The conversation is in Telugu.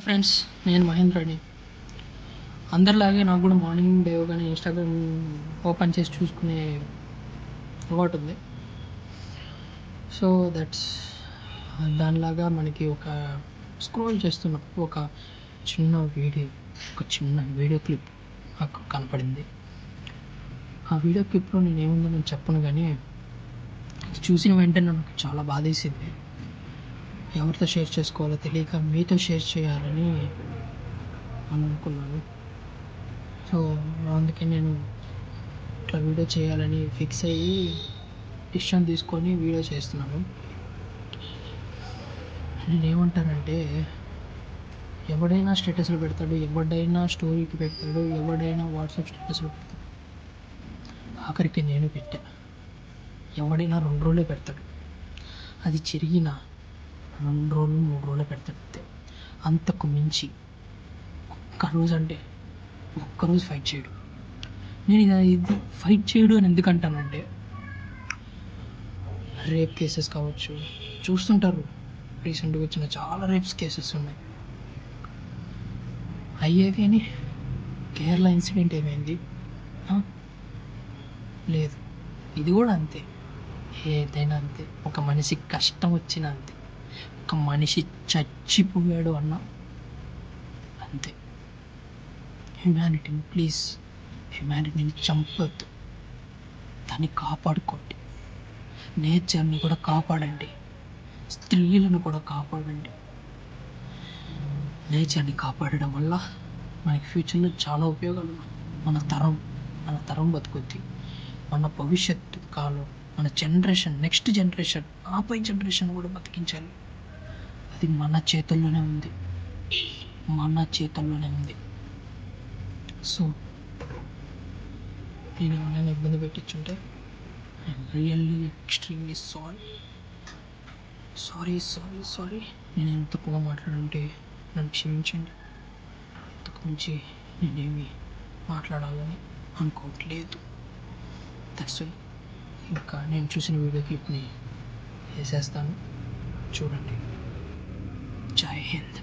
ఫ్రెండ్స్, నేను మహేంద్రని. అందరిలాగే నాకు కూడా మార్నింగ్ లేవగానే ఇన్స్టాగ్రామ్ ఓపెన్ చేసి చూసుకునే అలవాటు ఉంది. సో దానిలాగా మనకి ఒక స్క్రోల్ చేస్తున్నప్పుడు ఒక చిన్న వీడియో క్లిప్ నాకు కనపడింది. ఆ వీడియో క్లిప్లో నేనేముందో నేను చెప్పను, కానీ చూసిన వెంటనే నాకు చాలా బాధేసింది. ఎవరితో షేర్ చేసుకోవాలో తెలియక మీతో షేర్ చేయాలని అనుకున్నాను. సో అందుకే నేను ఇట్లా వీడియో చేయాలని ఫిక్స్ అయ్యి డిసిషన్ తీసుకొని వీడియో చేస్తున్నాను. నేనేమంటానంటే, ఎవడైనా స్టేటస్లో పెడతాడు, ఎవడైనా స్టోరీకి పెడతాడు, ఎవడైనా వాట్సాప్ స్టేటస్లో పెడతాడు. ఆఖరికి నేను పెట్టా. ఎవడైనా 2 రోజులే పెడతాడు, అది చిరిగిన 2 రోజులు 3 రోజులే పెడతాడు అంతే. అంతకు మించి ఒక్కరోజు ఫైట్ చేయడు. నేను ఇది ఫైట్ చేయడు అని ఎందుకంటానంటే, రేప్ కేసెస్ కావచ్చు, చూస్తుంటారు. రీసెంట్గా వచ్చిన చాలా రేప్స్ కేసెస్ ఉన్నాయి. అయ్యేవి అని కేరళ ఇన్సిడెంట్ ఏమైంది? లేదు. ఇది కూడా అంతే. ఏదైనా అంతే. ఒక మనిషికి కష్టం వచ్చినా అంతే. ఒక మనిషి చచ్చిపోయాడు అన్నా అంతే. హ్యుమానిటీని చంపొద్దు, దాన్ని కాపాడుకోండి. నేచర్ని కూడా కాపాడండి, స్త్రీలను కూడా కాపాడండి. నేచర్ని కాపాడడం వల్ల మనకి ఫ్యూచర్లో చాలా ఉపయోగాలు ఉన్నాయి. మన తరం బతుకుద్ది. మన భవిష్యత్తు కాలం, మన జనరేషన్, నెక్స్ట్ జనరేషన్, ఆపై జనరేషన్ కూడా బతికించాలి. అది మన చేతుల్లోనే ఉంది. సో నేను ఎవరైనా ఇబ్బంది పెట్టించుంటే ఐఎమ్ రియల్లీ ఎక్స్ట్రీమ్లీ సారీ. నేను ఎంత తప్పుగా మాట్లాడుంటే నన్ను క్షమించండి. ఇంతకు మించి నేనేమి మాట్లాడాలని అనుకోవట్లేదు. దట్స్ వై ఇంకా నేను చూసిన వీడియో క్లిప్ని వేసేస్తాను, చూడండి. జై హింద్.